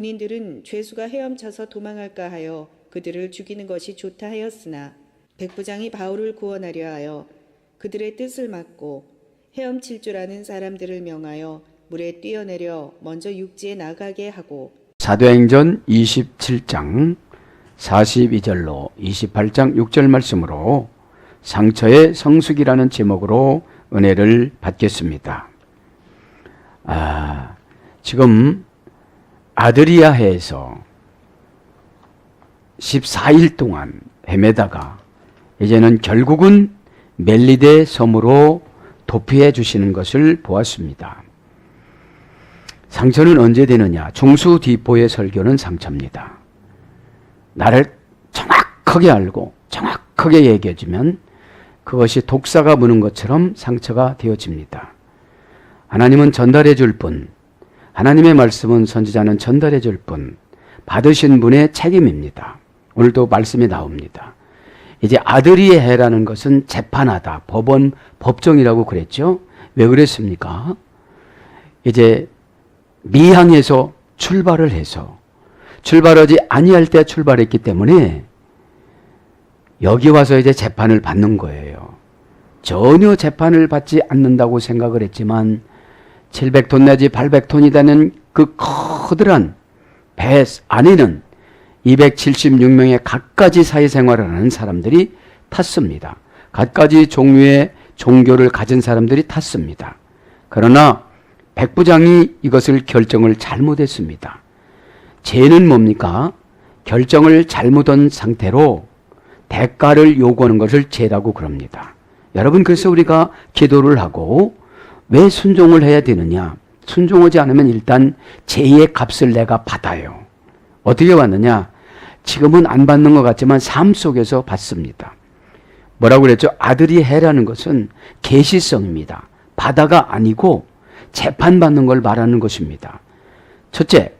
군인들은 죄수가 헤엄쳐서 도망할까 하여 그들을 죽이는 것이 좋다 하였으나 백부장이 바울을 구원하려 하여 그들의 뜻을 막고 헤엄칠 줄 아는 사람들을 명하여 물에 뛰어내려 먼저 육지에 나가게 하고 사도행전 27장 42절로 28장 6절 말씀으로 상처의 성숙이라는 제목으로 은혜를 받겠습니다. 지금 아드리아해에서 14일 동안 헤매다가 이제는 결국은 멜리데 섬으로 도피해 주시는 것을 보았습니다. 상처는 언제 되느냐? 중수디포의 설교는 상처입니다. 나를 정확하게 알고 정확하게 얘기해주면 그것이 독사가 무는 것처럼 상처가 되어집니다. 하나님은 전달해 줄 뿐, 하나님의 말씀은 선지자는 전달해 줄 뿐, 받으신 분의 책임입니다. 오늘도 말씀이 나옵니다. 이제 아들이 해라는 것은 재판하다, 법원, 법정이라고 그랬죠. 왜 그랬습니까? 이제 미항에서 출발을 해서 출발하지 아니할 때 출발했기 때문에 여기 와서 이제 재판을 받는 거예요. 전혀 재판을 받지 않는다고 생각을 했지만 700톤 내지 800톤이 되는 그 커다란 배 안에는 276명의 갖가지 사회생활을 하는 사람들이 탔습니다. 갖가지 종류의 종교를 가진 사람들이 탔습니다. 그러나 백부장이 이것을 결정을 잘못했습니다. 죄는 뭡니까? 결정을 잘못한 상태로 대가를 요구하는 것을 죄라고 그럽니다. 여러분, 그래서 우리가 기도를 하고 왜 순종을 해야 되느냐? 순종하지 않으면 일단 죄의 값을 내가 받아요. 어떻게 받느냐? 지금은 안 받는 것 같지만 삶 속에서 받습니다. 뭐라고 그랬죠? 아들이 해라는 것은 계시성입니다. 바다가 아니고 재판받는 걸 말하는 것입니다. 첫째,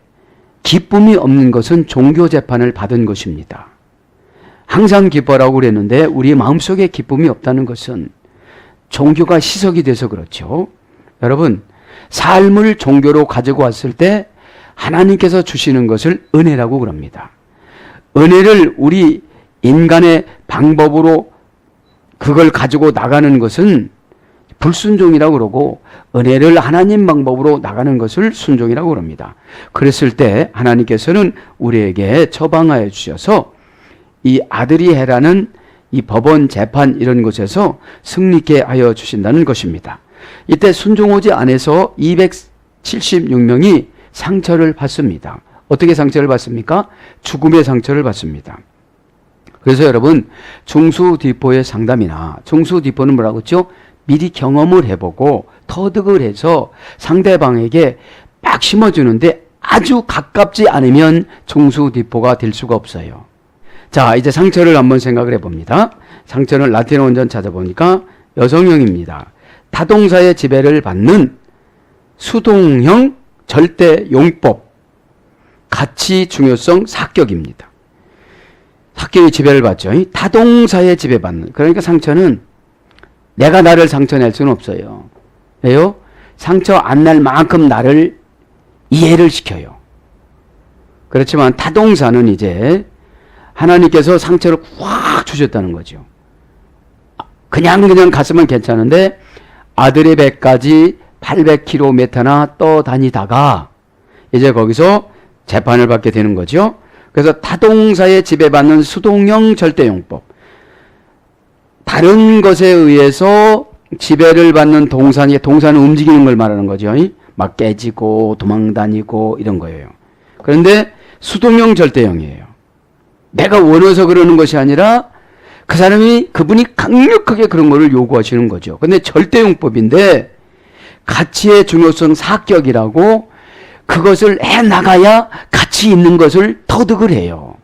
기쁨이 없는 것은 종교 재판을 받은 것입니다. 항상 기뻐라고 그랬는데 우리 마음속에 기쁨이 없다는 것은 종교가 희석이 돼서 그렇죠. 여러분, 삶을 종교로 가지고 왔을 때 하나님께서 주시는 것을 은혜라고 그럽니다. 은혜를 우리 인간의 방법으로 그걸 가지고 나가는 것은 불순종이라고 그러고 은혜를 하나님 방법으로 나가는 것을 순종이라고 그럽니다. 그랬을 때 하나님께서는 우리에게 처방하여 주셔서 이 아들이 해라는 이 법원 재판 이런 곳에서 승리케 하여 주신다는 것입니다. 이때 순종하지 않아서 276명이 상처를 받습니다. 어떻게 상처를 받습니까? 죽음의 상처를 받습니다. 그래서 여러분, 중수디포의 상담이나 중수디포는 뭐라고 했죠? 미리 경험을 해보고 터득을 해서 상대방에게 막 심어주는데 아주 가깝지 않으면 중수디포가 될 수가 없어요. 자, 이제 상처를 한번 생각을 해봅니다. 상처는 라틴어 원전 찾아보니까 여성형입니다. 타동사의 지배를 받는 수동형 절대용법, 가치 중요성 사격입니다. 사격의 지배를 받죠. 타동사의 지배받는. 그러니까 상처는 내가 나를 상처낼 수는 없어요. 왜요? 상처 안 날 만큼 나를 이해를 시켜요. 그렇지만 타동사는 이제 하나님께서 상처를 확 주셨다는 거죠. 그냥 갔으면 괜찮은데 아들의 배까지 800km나 떠다니다가 이제 거기서 재판을 받게 되는 거죠. 그래서 타동사에 지배받는 수동형 절대용법. 다른 것에 의해서 지배를 받는 동사는 움직이는 걸 말하는 거죠. 막 깨지고 도망다니고 이런 거예요. 그런데 수동형 절대형이에요. 내가 원해서 그러는 것이 아니라 그분이 강력하게 그런 거를 요구하시는 거죠. 근데 절대용법인데 가치의 중요성 사격이라고 그것을 해나가야 가치 있는 것을 터득을 해요.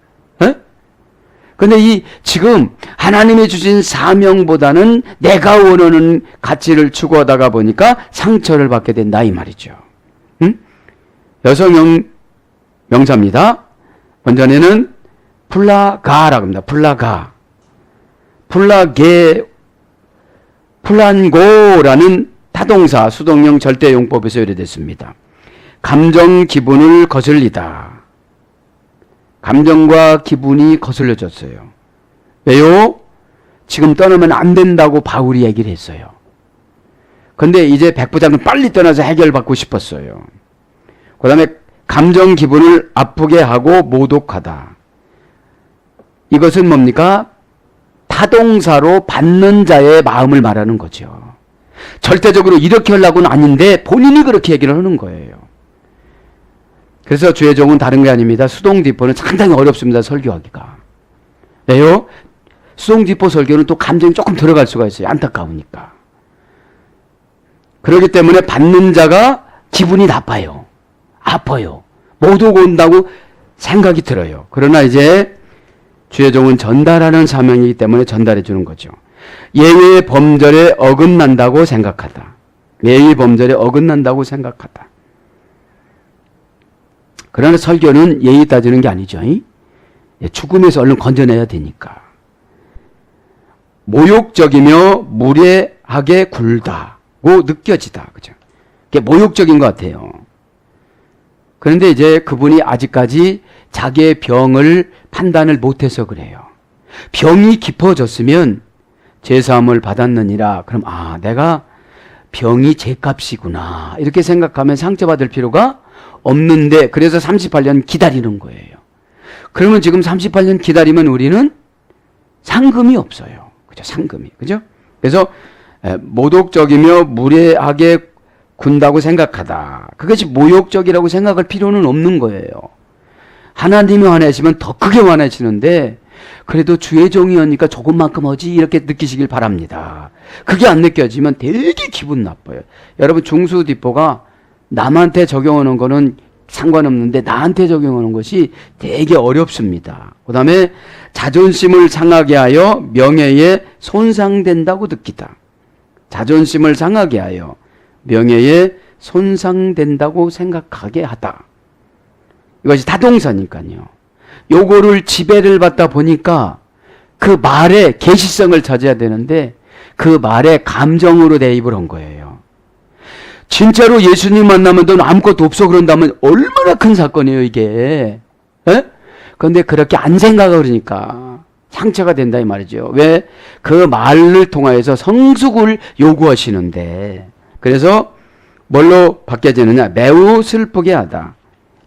근데 지금 하나님이 주신 사명보다는 내가 원하는 가치를 추구하다가 보니까 상처를 받게 된다 이 말이죠. 여성형 명사입니다. 원전에는 플라가라고 합니다. 플란고라는 타동사 수동형 절대용법에서 유래됐습니다. 감정 기분을 거슬리다. 감정과 기분이 거슬려졌어요. 왜요? 지금 떠나면 안 된다고 바울이 얘기를 했어요. 근데 이제 백부장은 빨리 떠나서 해결받고 싶었어요. 그 다음에 감정 기분을 아프게 하고 모독하다. 이것은 뭡니까? 타동사로 받는 자의 마음을 말하는 거죠. 절대적으로 이렇게 하려고는 아닌데 본인이 그렇게 얘기를 하는 거예요. 그래서 주의 종은 다른 게 아닙니다. 수동디포는 상당히 어렵습니다. 설교하기가. 왜요? 수동디포 설교는 또 감정이 조금 들어갈 수가 있어요. 안타까우니까. 그렇기 때문에 받는 자가 기분이 나빠요. 아파요. 모독 온다고 생각이 들어요. 그러나 이제 주의 종은 전달하는 사명이기 때문에 전달해 주는 거죠. 예의 범절에 어긋난다고 생각하다. 예의 범절에 어긋난다고 생각하다. 그러나 설교는 예의 따지는 게 아니죠. 죽음에서 얼른 건져내야 되니까. 모욕적이며 무례하게 굴다고 느껴지다. 그죠? 그게 모욕적인 것 같아요. 그런데 이제 그분이 아직까지 자기의 병을 판단을 못해서 그래요. 병이 깊어졌으면 제사함을 받았느니라. 그럼 내가 병이 제값이구나. 이렇게 생각하면 상처받을 필요가 없는데 그래서 38년 기다리는 거예요. 그러면 지금 38년 기다리면 우리는 상금이 없어요. 그죠? 상금이. 그죠? 그래서 모독적이며 무례하게 군다고 생각하다. 그것이 모욕적이라고 생각할 필요는 없는 거예요. 하나님이 화내시면 더 크게 화내시는데 그래도 주의 종이었으니까 조금만큼 하지 이렇게 느끼시길 바랍니다. 그게 안 느껴지면 되게 기분 나빠요. 여러분 중수디포가 남한테 적용하는 거는 상관없는데 나한테 적용하는 것이 되게 어렵습니다. 그 다음에 자존심을 상하게 하여 명예에 손상된다고 느끼다. 자존심을 상하게 하여 명예에 손상된다고 생각하게 하다. 이것이 타동사니까요. 요거를 지배를 받다 보니까 그 말의 계시성을 찾아야 되는데 그 말에 감정으로 대입을 한 거예요. 진짜로 예수님 만나면 넌 아무것도 없어 그런다면 얼마나 큰 사건이에요 이게. 그런데 그렇게 안 생각하고 그러니까 상처가 된다 이 말이죠. 왜? 그 말을 통하여서 성숙을 요구하시는데 그래서 뭘로 바뀌어지느냐? 매우 슬프게 하다.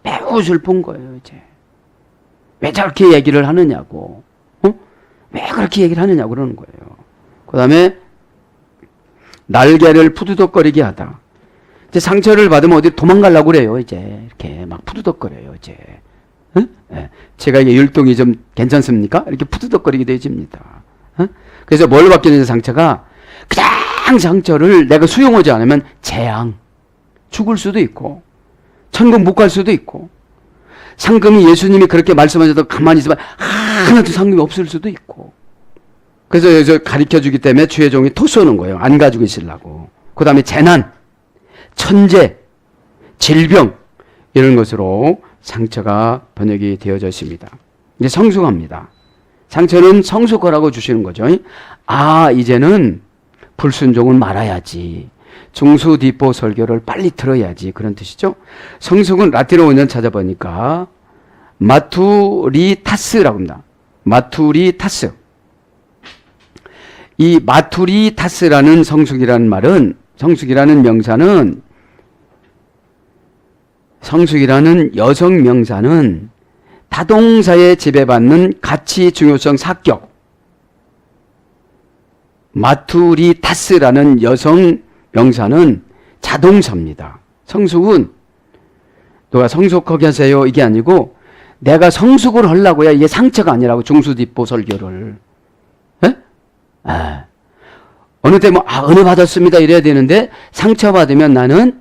매우 슬픈 거예요 이제. 왜 저렇게 얘기를 하느냐고. 왜 그렇게 얘기를 하느냐고 그러는 거예요. 그 다음에 날개를 푸드덕거리게 하다. 이제 상처를 받으면 어디 도망가려고 그래요 이제. 이렇게 막 푸드덕거려요 이제. 제가 이게 율동이 좀 괜찮습니까? 이렇게 푸드덕거리게 되집니다. 그래서 뭘 받기는 상처가 그냥 상처를 내가 수용하지 않으면 재앙. 죽을 수도 있고 천국 못 갈 수도 있고 상금이 예수님이 그렇게 말씀하셔도 가만히 있으면 하나도 상금이 없을 수도 있고 그래서 여기서 가르쳐주기 때문에 주의 종이 토 쏘는 거예요. 안 가지고 있으려고. 그 다음에 재난, 천재, 질병 이런 것으로 상처가 번역이 되어져 있습니다. 이제 성숙합니다. 상처는 성숙하라고 주시는 거죠. 이제는 불순종은 말아야지. 중수디포 설교를 빨리 들어야지. 그런 뜻이죠. 성숙은 라틴어 원전 찾아보니까 마투리타스라고 합니다. 마투리타스. 이 마투리타스라는 성숙이라는 말은 성숙이라는 명사는 성숙이라는 여성 명사는 타동사에 지배받는 가치 중요성 사격 마투리타스라는 여성 명사는 자동사입니다. 성숙은 누가 성숙하게 하세요 이게 아니고 내가 성숙을 하려고 해야 이게 상처가 아니라고 중수디포 설교를 어느 때 은혜 받았습니다 이래야 되는데 상처받으면 나는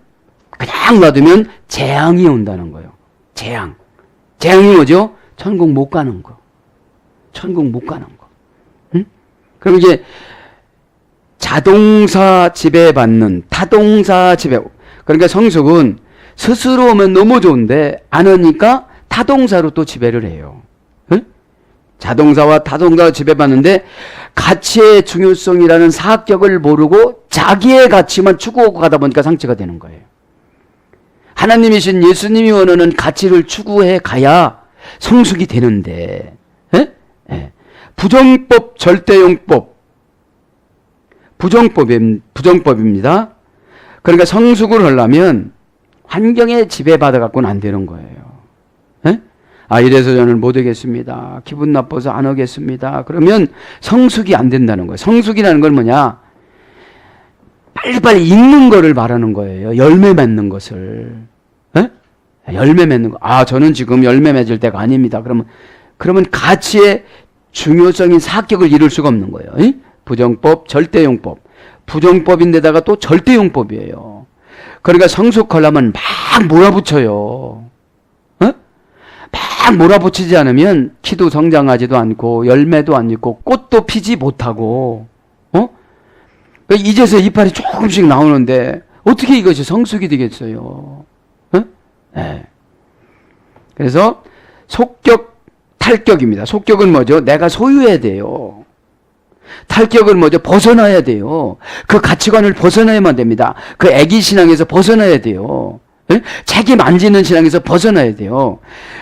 그냥 받으면 재앙이 온다는 거예요. 재앙이 뭐죠? 천국 못 가는 거. 천국 못 가는 거. 그럼 이제 자동사 지배받는 타동사 지배. 그러니까 성숙은 스스로 오면 너무 좋은데 안 하니까 타동사로 또 지배를 해요. 자동사와 타동사가 지배받는데 가치의 중요성이라는 사격을 모르고 자기의 가치만 추구하고 가다 보니까 상처가 되는 거예요. 하나님이신 예수님이 원하는 가치를 추구해 가야 성숙이 되는데, 예? 예. 부정법, 절대용법, 부정법입니다. 그러니까 성숙을 하려면 환경에 지배받아 갖고는 안 되는 거예요. 예? 이래서 저는 못 하겠습니다. 기분 나빠서 안 하겠습니다. 그러면 성숙이 안 된다는 거예요. 성숙이라는 건 뭐냐? 빨리빨리 익는 거를 말하는 거예요. 열매 맺는 것을. 예? 열매 맺는 거. 저는 지금 열매 맺을 때가 아닙니다. 그러면 가치의 중요성인 사격을 이룰 수가 없는 거예요. 예? 부정법, 절대용법. 부정법인데다가 또 절대용법이에요. 그러니까 성숙하려면 막 몰아붙여요. 막 몰아붙이지 않으면 키도 성장하지도 않고 열매도 안 있고 꽃도 피지 못하고 이제서 이파리 조금씩 나오는데 어떻게 이것이 성숙이 되겠어요? 네. 그래서 속격, 탈격입니다. 속격은 뭐죠? 내가 소유해야 돼요. 탈격은 뭐죠? 벗어나야 돼요. 그 가치관을 벗어나야만 됩니다. 그 애기 신앙에서 벗어나야 돼요. 예? 책임 안 지는 신앙에서 벗어나야 돼요.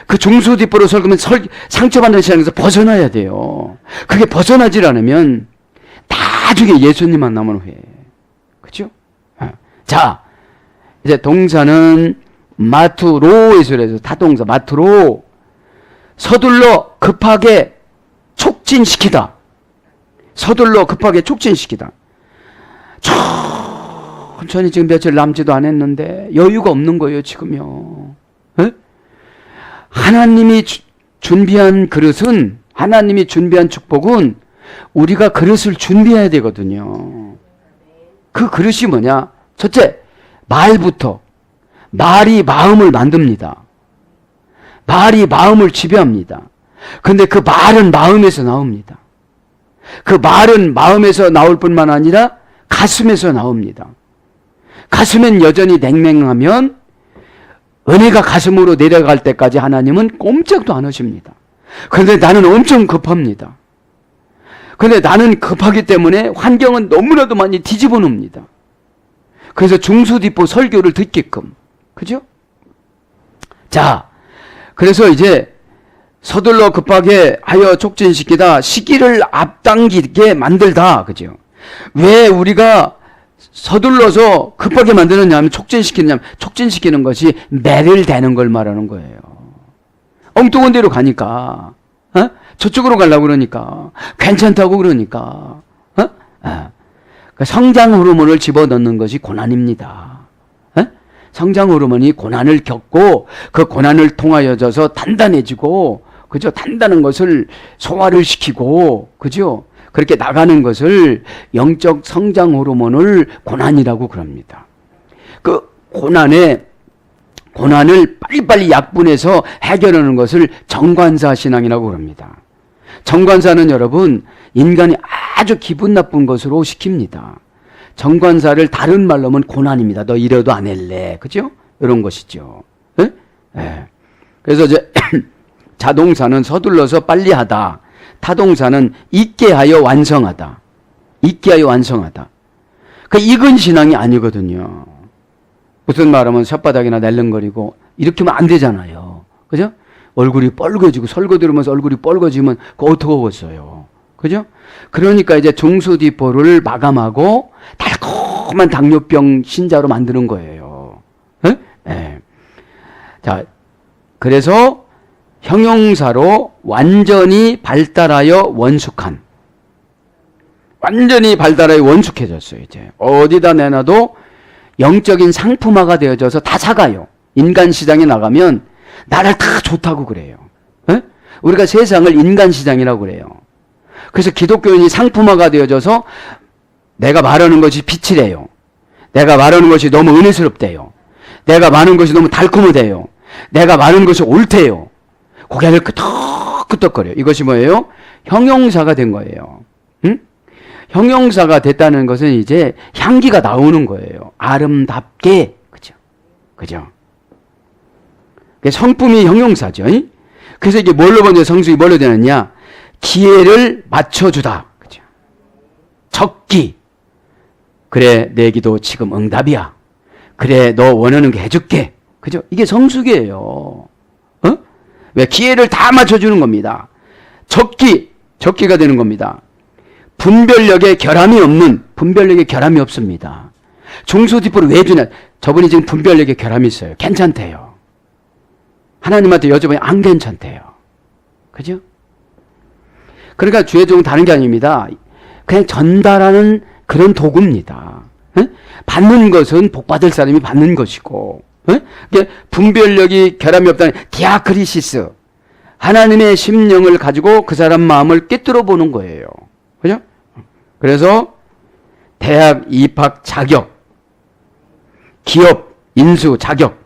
그 중수뒷보로 설그면 상처받는 신앙에서 벗어나야 돼요. 그게 벗어나질 않으면 나중에 예수님 만나면 후회. 그죠? 자, 이제 동사는 마투로에서 그래서 타동사 마투로 서둘러 급하게 촉진시키다. 서둘러 급하게 촉진시키다. 천천히 지금 며칠 남지도 않았는데 여유가 없는 거예요, 지금요. 에? 하나님이 준비한 그릇은, 하나님이 준비한 축복은 우리가 그릇을 준비해야 되거든요. 그 그릇이 뭐냐? 첫째, 말부터. 말이 마음을 만듭니다. 말이 마음을 지배합니다. 근데 그 말은 마음에서 나옵니다. 그 말은 마음에서 나올 뿐만 아니라 가슴에서 나옵니다. 가슴엔 여전히 냉랭하면 은혜가 가슴으로 내려갈 때까지 하나님은 꼼짝도 안 하십니다. 그런데 나는 엄청 급합니다. 그런데 나는 급하기 때문에 환경은 너무나도 많이 뒤집어 놓습니다. 그래서 중수뒷보 설교를 듣게끔. 그죠? 자, 그래서 이제 서둘러 급하게 하여 촉진시키다, 시기를 앞당기게 만들다. 그죠? 왜 우리가 서둘러서 급하게 만드느냐면 촉진시키는 것이 매를 대는 걸 말하는 거예요. 엉뚱한 데로 가니까, 저쪽으로 가려고 그러니까, 괜찮다고 그러니까, 그러니까 성장 호르몬을 집어넣는 것이 고난입니다. 성장 호르몬이 고난을 겪고 그 고난을 통하여져서 단단해지고, 그죠? 단단한 것을 소화를 시키고, 그죠? 그렇게 나가는 것을 영적 성장 호르몬을 고난이라고 그럽니다. 그 고난을 빨리빨리 약분해서 해결하는 것을 정관사 신앙이라고 그럽니다. 정관사는 여러분, 인간이 아주 기분 나쁜 것으로 시킵니다. 정관사를 다른 말로 하면 고난입니다. 너 이래도 안 할래. 그죠? 이런 것이죠. 네? 네. 그래서 이제 자동사는 서둘러서 빨리 하다. 타동사는 있게 하여 완성하다. 있게 하여 완성하다. 그 익은 신앙이 아니거든요. 무슨 말하면 혓바닥이나 낼름거리고 이렇게 하면 안 되잖아요. 그죠? 얼굴이 뻘개지고 설교 들으면서 얼굴이 뻘개지면 그거 어떡하겠어요. 그죠? 그러니까 이제 중수뒷보를 마감하고 달콤한 당뇨병 신자로 만드는 거예요. 네? 네. 자, 그래서 형용사로 완전히 발달하여 원숙한. 완전히 발달하여 원숙해졌어요, 이제. 어디다 내놔도 영적인 상품화가 되어져서 다 사가요. 인간 시장에 나가면 나를 다 좋다고 그래요. 에? 우리가 세상을 인간 시장이라고 그래요. 그래서 기독교인이 상품화가 되어져서 내가 말하는 것이 빛이래요. 내가 말하는 것이 너무 은혜스럽대요. 내가 말하는 것이 너무 달콤하대요. 내가 말하는 것이 옳대요. 고개를 끄덕끄덕거려요. 이것이 뭐예요? 형용사가 된 거예요. 응? 형용사가 됐다는 것은 이제 향기가 나오는 거예요. 아름답게. 그죠? 그죠? 성품이 형용사죠. 그래서 이게 뭘로 번져 성숙이 뭘로 되느냐? 기회를 맞춰주다. 그죠? 적기. 그래, 내 기도 지금 응답이야. 그래, 너 원하는 게 해줄게. 그죠? 이게 성숙이에요. 왜? 기회를 다 맞춰주는 겁니다. 적기가 되는 겁니다. 분별력에 결함이 없습니다. 중수뒷보를 왜 주냐? 저분이 지금 분별력에 결함이 있어요. 괜찮대요. 하나님한테 여쭤보니 안 괜찮대요. 그죠? 그러니까 주의 종은 다른 게 아닙니다. 그냥 전달하는 그런 도구입니다. 받는 것은 복받을 사람이 받는 것이고, 분별력이 결함이 없다는 디아크리시스, 하나님의 심령을 가지고 그 사람 마음을 꿰뚫어 보는 거예요. 그죠? 그래서 대학 입학 자격, 기업 인수 자격,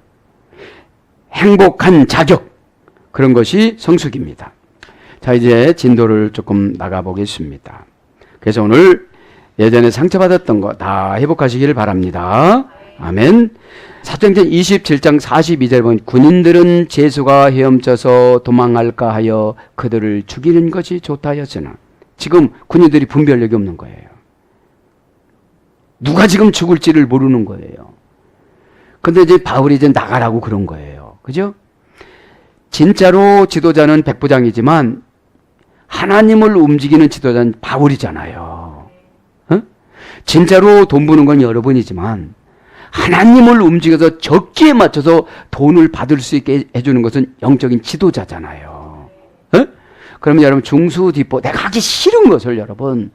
행복한 자격, 그런 것이 성숙입니다. 자, 이제 진도를 조금 나가보겠습니다. 그래서 오늘 예전에 상처받았던 거 다 회복하시기를 바랍니다. 아멘. 사도행전 27장 42절 보면 군인들은 제수가 헤엄쳐서 도망할까 하여 그들을 죽이는 것이 좋다 하였으나, 지금 군인들이 분별력이 없는 거예요. 누가 지금 죽을지를 모르는 거예요. 근데 이제 바울이 이제 나가라고 그런 거예요. 그죠? 진짜로 지도자는 백부장이지만 하나님을 움직이는 지도자는 바울이잖아요. 진짜로 돈 버는 건 여러분이지만 하나님을 움직여서 적기에 맞춰서 돈을 받을 수 있게 해주는 것은 영적인 지도자잖아요. 그러면 여러분 중수뒷보, 내가 하기 싫은 것을 여러분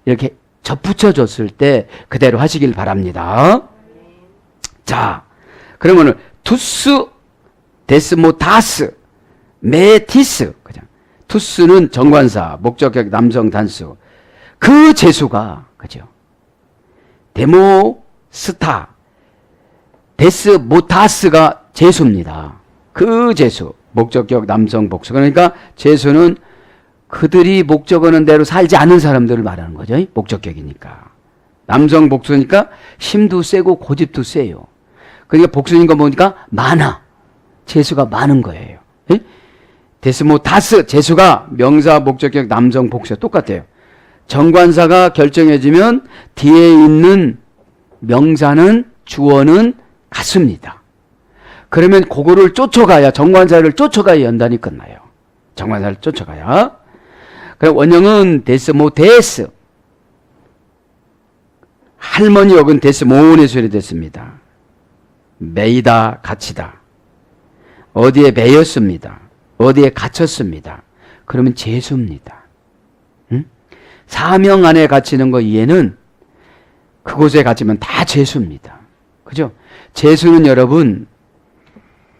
이렇게 접붙여줬을 때 그대로 하시길 바랍니다. 자, 그러면은 투스, 데스모타스, 메티스, 그냥 투스는 정관사, 목적격 남성 단수, 그 제수가, 그죠? 데모스타, 데스모타스가 제수입니다. 그 제수, 목적격 남성 복수. 그러니까 제수는 그들이 목적하는 대로 살지 않는 사람들을 말하는 거죠. 목적격이니까. 남성 복수니까 힘도 세고 고집도 세요. 그러니까 복수인 거 보니까 많아. 제수가 많은 거예요. 데스모타스, 제수가 명사, 목적격, 남성 복수 똑같아요. 정관사가 결정해지면 뒤에 있는 명사는 주어는 같습니다. 그러면 그거를 쫓아가야, 정관사를 쫓아가야 연단이 끝나요. 정관사를 쫓아가야. 그럼 원형은 데스모데스, 할머니 역은 데스모온의 소리 됐습니다. 매이다, 갇히다. 어디에 매였습니다. 어디에 갇혔습니다. 그러면 제수입니다. 사명 안에 갇히는 거 이해는 그곳에 갇히면 다 제수입니다. 그죠? 제수는 여러분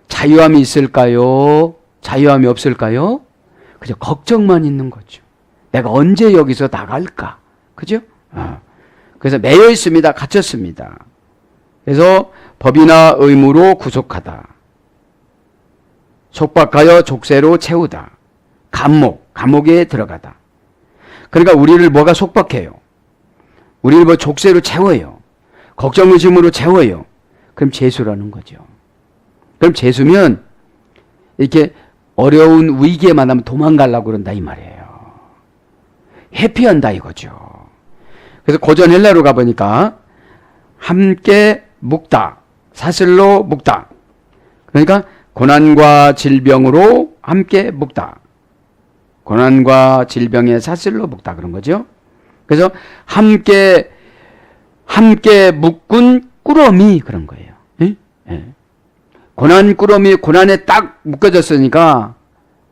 자유함이 있을까요? 자유함이 없을까요? 그죠? 걱정만 있는 거죠. 내가 언제 여기서 나갈까? 그죠? 그래서 매여 있습니다. 갇혔습니다. 그래서 법이나 의무로 구속하다. 속박하여 족쇄로 채우다. 감옥에 들어가다. 그러니까 우리를 뭐가 속박해요? 우리를 뭐 족쇄로 채워요. 걱정의심으로 채워요. 그럼 제수라는 거죠. 그럼 제수면 이렇게 어려운 위기에 만나면 도망가려고 그런다 이 말이에요. 회피한다 이거죠. 그래서 고전 헬라로 가보니까 함께 묵다, 사슬로 묵다. 그러니까 고난과 질병으로 함께 묵다. 고난과 질병의 사슬로 묵다 그런 거죠. 그래서 함께 묶은 꾸러미 그런 거예요. 고난 꾸러미, 고난에 딱 묶어졌으니까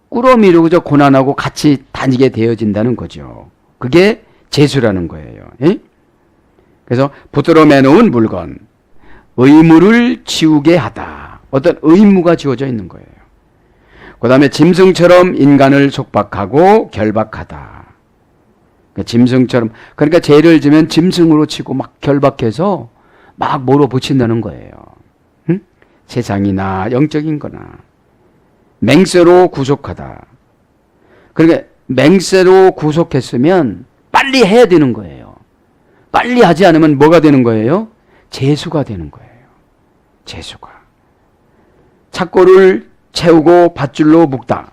꾸러미로 그저 고난하고 같이 다니게 되어진다는 거죠. 그게 제수라는 거예요. 그래서 붙들어 매놓은 물건, 의무를 지우게 하다. 어떤 의무가 지워져 있는 거예요. 그 다음에 짐승처럼 인간을 속박하고 결박하다. 그러니까 짐승처럼, 그러니까 죄를 지면 짐승으로 치고 막 결박해서 막 몰아붙인다는 거예요. 세상이나 영적인 거나. 맹세로 구속하다. 그러니까 맹세로 구속했으면 빨리 해야 되는 거예요. 빨리 하지 않으면 뭐가 되는 거예요? 제수가 되는 거예요. 제수가. 착고를 채우고 밧줄로 묶다.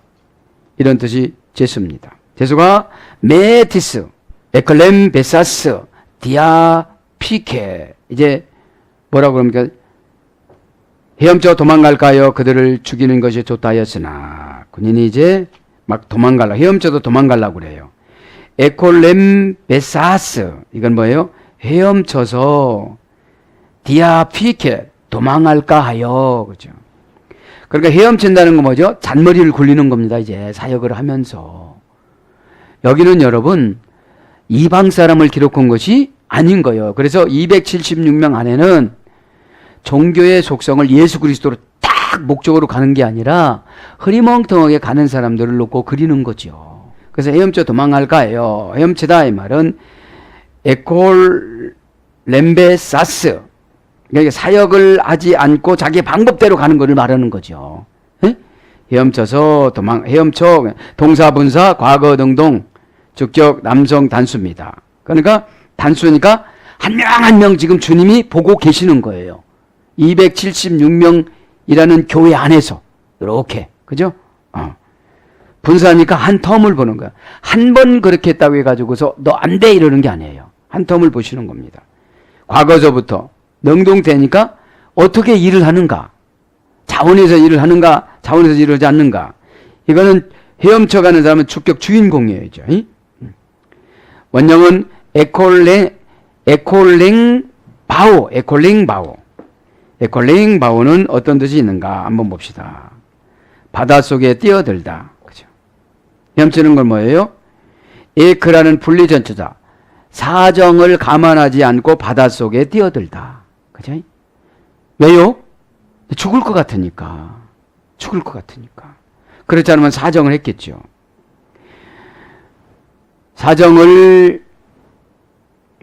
이런 뜻이 제수입니다. 제수가 메티스, 에클렘 베사스, 디아피케. 이제 뭐라고 그럽니까? 헤엄쳐 도망갈까요? 그들을 죽이는 것이 좋다 하였으나 군인이 이제 막 헤엄쳐서 도망가려고 그래요. 에콜렘베사스, 이건 뭐예요? 헤엄쳐서 디아피케, 도망할까 하여. 그죠? 그러니까 헤엄친다는 건 뭐죠? 잔머리를 굴리는 겁니다. 이제 사역을 하면서. 여기는 여러분 이방 사람을 기록한 것이 아닌 거예요. 그래서 276명 안에는 종교의 속성을 예수 그리스도로 딱 목적으로 가는 게 아니라 흐리멍텅하게 가는 사람들을 놓고 그리는 거죠. 그래서 헤엄쳐 도망갈까 해요. 헤엄치다 이 말은 에콜 렘베사스, 그러니까 사역을 하지 않고 자기 방법대로 가는 것을 말하는 거죠. 에? 헤엄쳐서 헤엄쳐, 동사, 분사, 과거, 등동, 주격, 남성, 단수입니다. 그러니까 단수니까 한 명 한 명 지금 주님이 보고 계시는 거예요. 276명이라는 교회 안에서 이렇게, 그죠? 분사니까 한 텀을 보는 거야. 한 번 그렇게 했다고 해가지고서 너 안 돼 이러는 게 아니에요. 한 텀을 보시는 겁니다. 과거서부터 능동태니까 어떻게 일을 하는가, 자원에서 일을 하는가, 자원에서 일을 하지 않는가. 이거는 헤엄쳐가는 사람은 주격 주인공이에요. 원형은 에콜랭바오. 에콜랭바오는 어떤 뜻이 있는가 한번 봅시다. 바닷속에 뛰어들다. 그죠? 헤엄치는 건 뭐예요? 에크라는 분리전체자. 사정을 감안하지 않고 바닷속에 뛰어들다. 그죠? 왜요? 죽을 것 같으니까. 그렇지 않으면 사정을 했겠죠. 사정을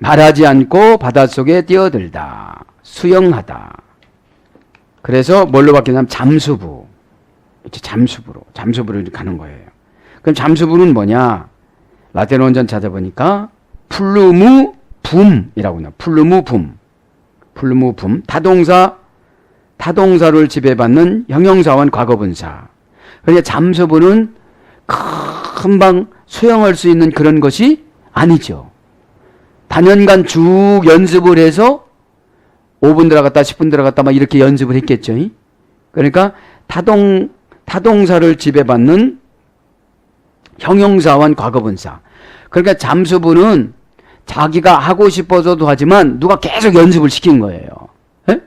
말하지 않고 바닷속에 뛰어들다. 수영하다. 그래서 뭘로 바뀌냐면 잠수부. 이제 잠수부로 가는 거예요. 그럼 잠수부는 뭐냐? 라틴 원전 찾아보니까 플루무붐이라고 해요. 플루무붐. 타동사를 지배받는 형용사원 과거분사. 그러니까 잠수부는 금방 수영할 수 있는 그런 것이 아니죠. 단연간 쭉 연습을 해서 5분 들어갔다 10분 들어갔다 막 이렇게 연습을 했겠죠. 그러니까 타동사를 지배받는 형용사원 과거분사. 그러니까 잠수부는 자기가 하고 싶어서도 하지만 누가 계속 연습을 시킨 거예요. 에?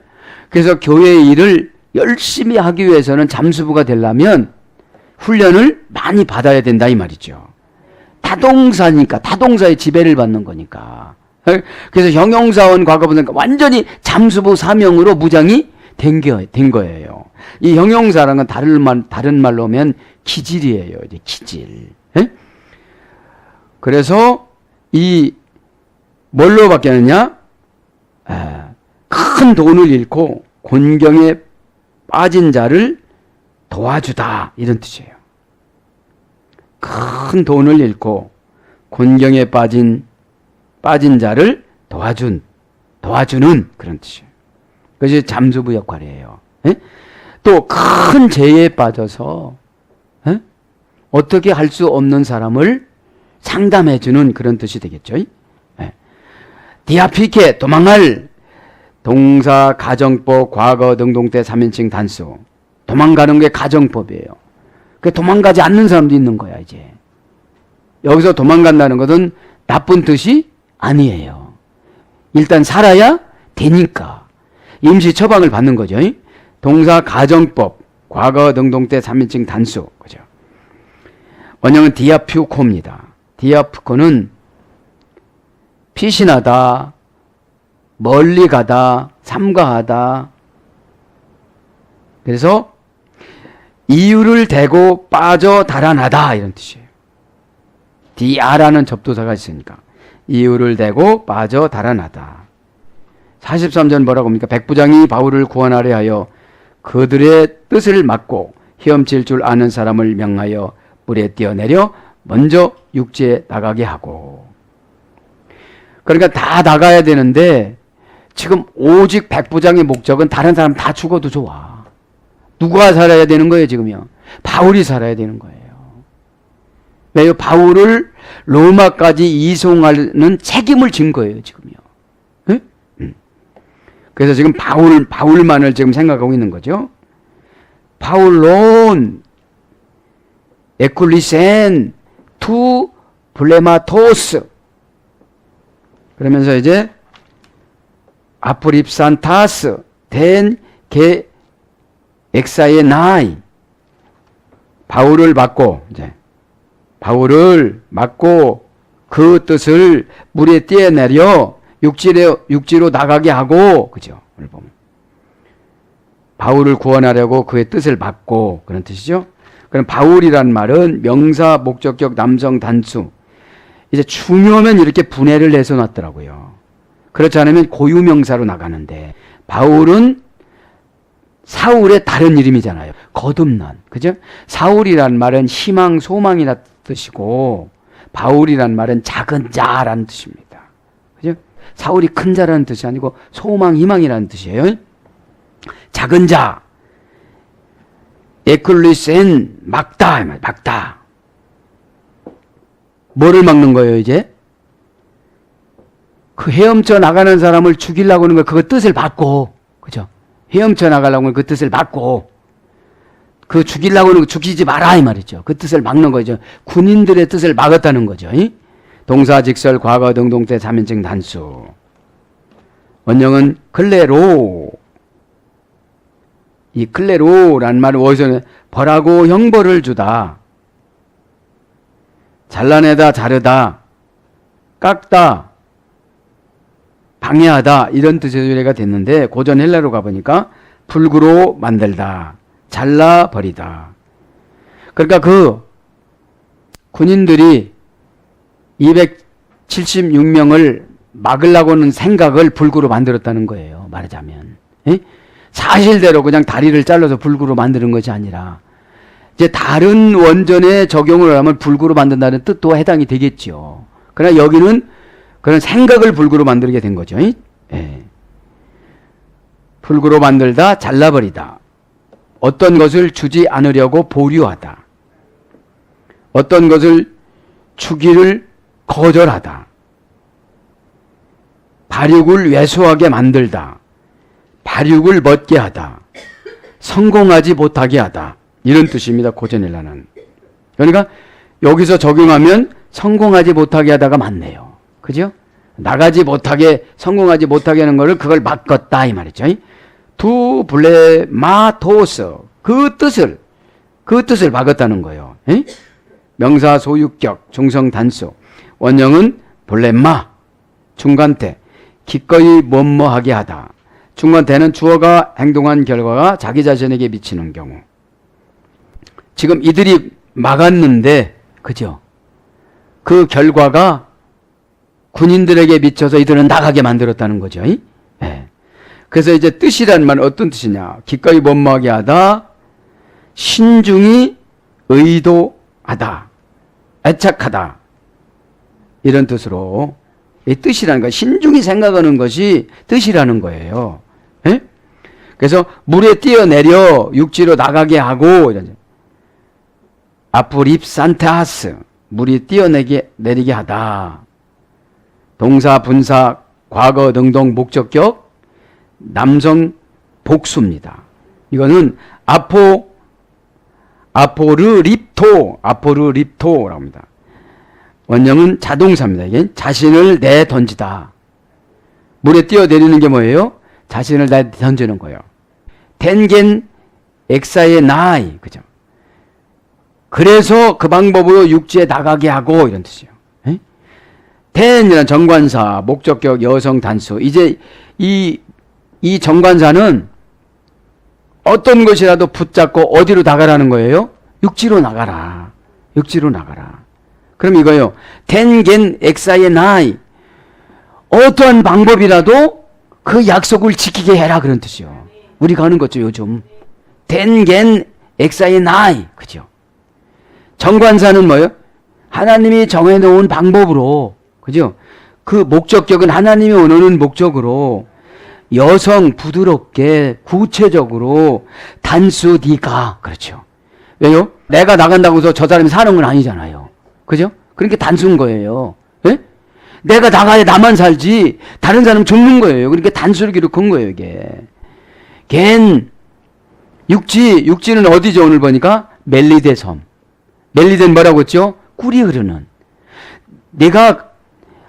그래서 교회의 일을 열심히 하기 위해서는 잠수부가 되려면 훈련을 많이 받아야 된다 이 말이죠. 타동사니까, 타동사의 지배를 받는 거니까. 그래서 형용사원 과거분사니까 완전히 잠수부 사명으로 무장이 된 거예요. 이 형용사라는 건 다른 말로 하면 기질이에요. 이제 기질. 에? 그래서 이 뭘로 바뀌었느냐? 큰 돈을 잃고 곤경에 빠진 자를 도와주다 이런 뜻이에요. 큰 돈을 잃고 곤경에 빠진 자를 도와주는 그런 뜻이에요. 그것이 잠수부 역할이에요. 또 큰 죄에 빠져서 어떻게 할 수 없는 사람을 상담해주는 그런 뜻이 되겠죠. 디아피케, 도망할, 동사, 가정법, 과거, 능동태, 3인칭 단수. 도망가는 게 가정법이에요. 그 도망가지 않는 사람도 있는 거야, 이제. 여기서 도망간다는 것은 나쁜 뜻이 아니에요. 일단 살아야 되니까. 임시 처방을 받는 거죠. 동사, 가정법, 과거, 능동태, 3인칭 단수. 그죠? 원형은 디아퓨코입니다. 디아퓨코는 피신하다, 멀리 가다, 삼가하다. 그래서 이유를 대고 빠져 달아나다 이런 뜻이에요. 디아라는 접두사가 있으니까 이유를 대고 빠져 달아나다. 43절 뭐라고 합니까? 백부장이 바울을 구원하려 하여 그들의 뜻을 막고 헤엄칠 줄 아는 사람을 명하여 물에 뛰어내려 먼저 육지에 나가게 하고. 그러니까 다 나가야 되는데 지금 오직 백부장의 목적은 다른 사람 다 죽어도 좋아. 누가 살아야 되는 거예요 지금요? 바울이 살아야 되는 거예요. 왜요? 바울을 로마까지 이송하는 책임을 진 거예요 지금요. 네? 그래서 지금 바울만을 지금 생각하고 있는 거죠. 바울론 에쿨리센 투 블레마토스. 그러면서 이제 아프립산타스 된 게 엑사의 나이. 바울을 맞고 이제 바울을 맞고 그 뜻을 물에 떼어내려 육지로 나가게 하고, 그죠? 오늘 보면 바울을 구원하려고 그의 뜻을 맞고, 그런 뜻이죠. 그럼 바울이란 말은 명사, 목적격, 남성, 단수. 이제 중요하면 이렇게 분해를 해서 놨더라고요. 그렇지 않으면 고유명사로 나가는데, 바울은 사울의 다른 이름이잖아요. 거듭난. 그죠? 사울이란 말은 희망, 소망이라는 뜻이고, 바울이란 말은 작은 자라는 뜻입니다. 그죠? 사울이 큰 자라는 뜻이 아니고 소망, 희망이라는 뜻이에요. 작은 자. 에클리센 막다. 막다. 뭐를 막는 거예요, 이제? 그 헤엄쳐 나가는 사람을 죽이려고 하는 거, 그거 뜻을 받고, 그죠? 헤엄쳐 나가려고 하는 그 뜻을 받고, 그 죽이려고 하는 거 죽이지 마라, 이 말이죠. 그 뜻을 막는 거죠. 군인들의 뜻을 막았다는 거죠. 동사, 직설, 과거, 능동태, 3인칭 단수. 원형은 클레로. 이 클레로라는 말은 어디서 벌하고 형벌을 주다. 잘라내다, 자르다, 깎다, 방해하다, 이런 뜻의 유래가 됐는데, 고전 헬라로 가보니까 불구로 만들다, 잘라버리다. 그러니까 그 군인들이 276명을 막으려고 하는 생각을 불구로 만들었다는 거예요, 말하자면. 사실대로 그냥 다리를 잘라서 불구로 만드는 것이 아니라, 이제 다른 원전에 적용을 하면 불구로 만든다는 뜻도 해당이 되겠죠. 그러나 여기는 그런 생각을 불구로 만들게 된 거죠. 예. 불구로 만들다, 잘라버리다. 어떤 것을 주지 않으려고 보류하다. 어떤 것을 주기를 거절하다. 발육을 왜소하게 만들다. 발육을 멎게 하다. 성공하지 못하게 하다. 이런 뜻입니다, 고전일라는. 그러니까 여기서 적용하면 성공하지 못하게 하다가 맞네요. 그죠? 나가지 못하게, 성공하지 못하게 하는 거를 그걸 막았다, 이 말이죠. 두 블레마토스. 그 뜻을 막았다는 거예요. 명사, 소유격, 중성, 단수. 원형은 블레마, 중간태. 기꺼이 뭐뭐하게 하다. 중간태는 주어가 행동한 결과가 자기 자신에게 미치는 경우. 지금 이들이 막았는데, 그죠? 그 결과가 군인들에게 미쳐서 이들은 나가게 만들었다는 거죠. 네. 그래서 이제 뜻이란 말은 어떤 뜻이냐? 기꺼이 뭐뭐하게 하다, 신중히 의도하다, 애착하다, 이런 뜻으로. 이 뜻이라는 거, 신중히 생각하는 것이 뜻이라는 거예요. 네? 그래서 물에 뛰어내려 육지로 나가게 하고, 아프립산타스, 물이 뛰어내리게 하다. 동사, 분사, 과거, 능동, 목적격, 남성 복수입니다. 이거는 아포르립토라고 합니다. 원형은 자동사입니다. 이게 자신을 내던지다. 물에 뛰어내리는 게 뭐예요? 자신을 내던지는 거예요. 텐겐 엑사의 나이, 그죠? 그래서 그 방법으로 육지에 나가게 하고, 이런 뜻이에요. 텐이라는 정관사, 목적격, 여성, 단수. 이제 이 정관사는 어떤 것이라도 붙잡고 어디로 나가라는 거예요? 육지로 나가라. 육지로 나가라. 그럼 이거요. 텐겐 엑사의 나이. 어떠한 방법이라도 그 약속을 지키게 해라, 그런 뜻이요. 우리가 하는 거죠, 요즘. 텐겐 엑사의 나이. 그죠? 정관사는 뭐예요? 하나님이 정해놓은 방법으로, 그죠? 그 목적격은 하나님이 원하는 목적으로 여성 부드럽게 구체적으로 단수 네가, 그렇죠? 왜요? 내가 나간다고 해서 저 사람이 사는 건 아니잖아요. 그죠? 그러니까 단수인 거예요. 예? 내가 나가야 나만 살지 다른 사람 죽는 거예요. 그러니까 단수를 기록한 거예요, 이게. 육지는 어디죠? 오늘 보니까 멜리데 섬. 멜리데는 뭐라고 했죠? 꿀이 흐르는. 네가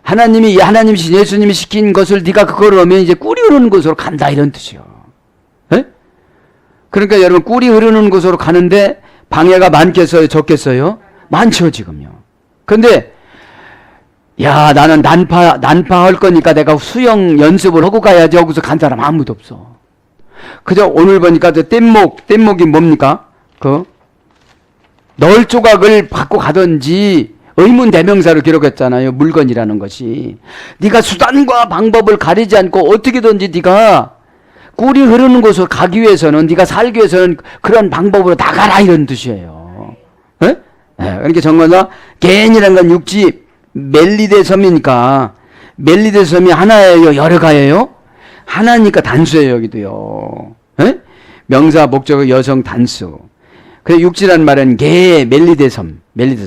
하나님이 예수님이 시킨 것을 네가 그걸 하면 이제 꿀이 흐르는 곳으로 간다 이런 뜻이요. 예? 그러니까 여러분 꿀이 흐르는 곳으로 가는데 방해가 많겠어요? 적겠어요? 많죠 지금요. 그런데 야 나는 난파 할 거니까 내가 수영 연습을 하고 가야지 하고서 간 사람 아무도 없어. 그저 오늘 보니까 뗏목이 뭡니까? 그 널 조각을 받고 가든지 의문 대명사로 기록했잖아요. 물건이라는 것이. 네가 수단과 방법을 가리지 않고 어떻게든지 네가 꿀이 흐르는 곳으로 가기 위해서는 네가 살기 위해서는 그런 방법으로 나가라 이런 뜻이에요. 예? 네, 그러니까 정관사 개인이라는 건 육지 멜리데 섬이니까 멜리데 섬이 하나예요? 여러 가예요? 하나니까 단수예요 여기도요. 예? 명사 목적어 여성 단수. 그래서 육지란 말은 개 멜리데 섬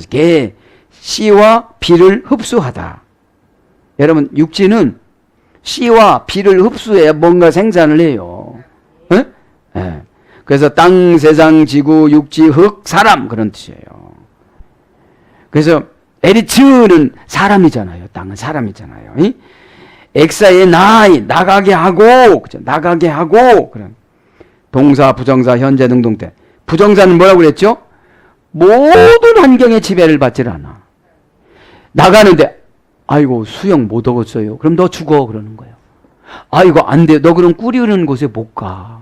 개 C와 B를 흡수하다. 여러분 육지는 C와 B를 흡수해야 뭔가 생산을 해요. 예? 예. 그래서 땅, 세상, 지구, 육지, 흙, 사람 그런 뜻이에요. 그래서 에리츠는 사람이잖아요. 땅은 사람이잖아요. 엑사의 나가게 하고 그런 동사, 부정사, 현재, 능동태. 부정사는 뭐라고 그랬죠? 모든 환경의 지배를 받질 않아. 나가는데 아이고 수영 못 얻었어요. 그럼 너 죽어 그러는 거예요. 아이고 안 돼. 너 그럼 꿀이 흐르는 곳에 못 가.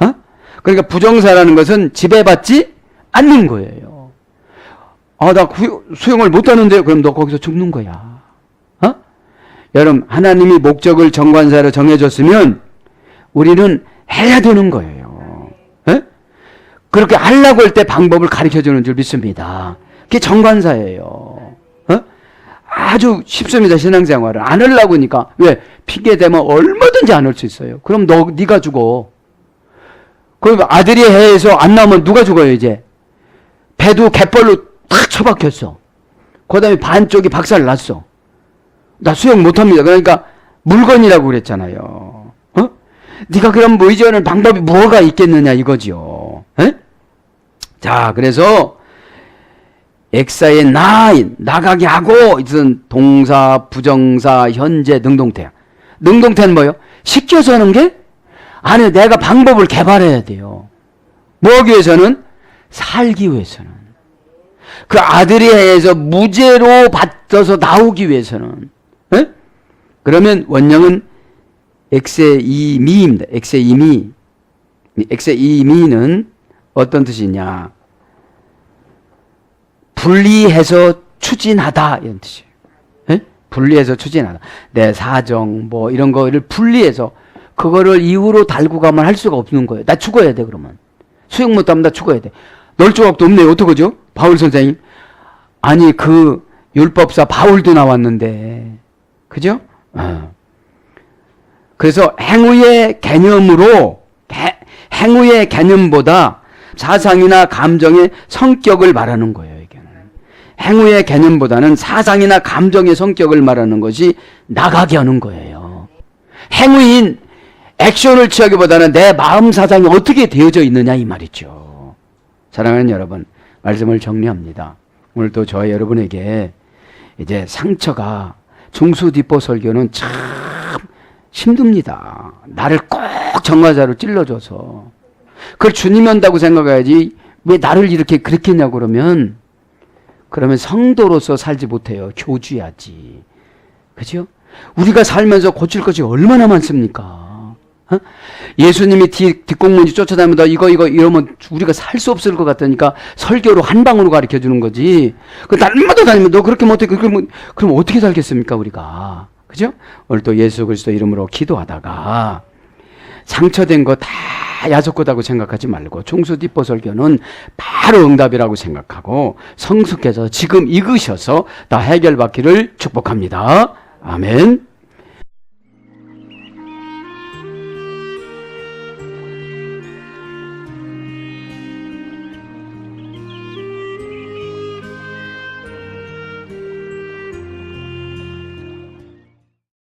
어? 그러니까 부정사라는 것은 지배받지 않는 거예요. 아, 나 수영을 못 하는데 그럼 너 거기서 죽는 거야. 어? 여러분 하나님이 목적을 정관사로 정해줬으면 우리는 해야 되는 거예요. 에? 그렇게 하려고 할 때 방법을 가르쳐주는 줄 믿습니다. 그게 정관사예요. 어? 아주 쉽습니다. 신앙생활을 안 하려고 하니까 왜? 핑계대면 얼마든지 안 할 수 있어요. 그럼 네가 죽어. 그럼 아들이 해에서 안 나오면 누가 죽어요 이제? 배도 갯벌로 탁 처박혔어. 그 다음에 반쪽이 박살 났어. 나 수영 못합니다. 그러니까 물건이라고 그랬잖아요. 어? 네가 그럼 뭐 의지하는 방법이 뭐가 있겠느냐 이거지요. 에? 자, 그래서 엑사의 나가게 하고 이것은 동사, 부정사, 현재, 능동태. 능동태는 뭐예요? 시켜서 하는 게? 아니 내가 방법을 개발해야 돼요. 뭐 하기 위해서는? 살기 위해서는. 그 아들이 해에서 무죄로 받아서 나오기 위해서는. 에? 그러면 원형은 엑세이미입니다. 엑세이미. 엑세이미는 어떤 뜻이냐? 분리해서 추진하다 이런 뜻이에요. 에? 분리해서 추진하다. 내 사정 뭐 이런 거를 분리해서 그거를 이유로 달고 가면 할 수가 없는 거예요. 나 죽어야 돼 그러면. 수영 못하면 나 죽어야 돼. 널 조각도 없네. 어떡하죠? 바울 선생님. 아니 그 율법사 바울도 나왔는데 그죠? 그래서 행위의 개념으로 행위의 개념보다 사상이나 감정의 성격을 말하는 거예요. 이게는 행위의 개념보다는 사상이나 감정의 성격을 말하는 것이 나가게 하는 거예요. 행위인 액션을 취하기보다는 내 마음 사상이 어떻게 되어져 있느냐 이 말이죠. 사랑하는 여러분, 말씀을 정리합니다. 오늘도 저와 여러분에게 이제 상처가 중수디포 설교는 참 힘듭니다. 나를 꼭 정화자로 찔러줘서 그걸 주님이 한다고 생각해야지 왜 나를 이렇게 그렇게 했냐고 그러면 성도로서 살지 못해요. 교주야지. 그죠? 우리가 살면서 고칠 것이 얼마나 많습니까? 어? 예수님이 뒷공문지 쫓아다니면서 이거 이러면 우리가 살 수 없을 것 같으니까 설교로 한 방으로 가르쳐 주는 거지. 그 날마다 다니면 너 그렇게 못해. 그럼 어떻게 살겠습니까 우리가? 그죠? 오늘 또 예수 그리스도 이름으로 기도하다가 상처된 거 다 야속하다고 생각하지 말고 중수디포 설교는 바로 응답이라고 생각하고 성숙해서 지금 익으셔서 다 해결받기를 축복합니다. 아멘.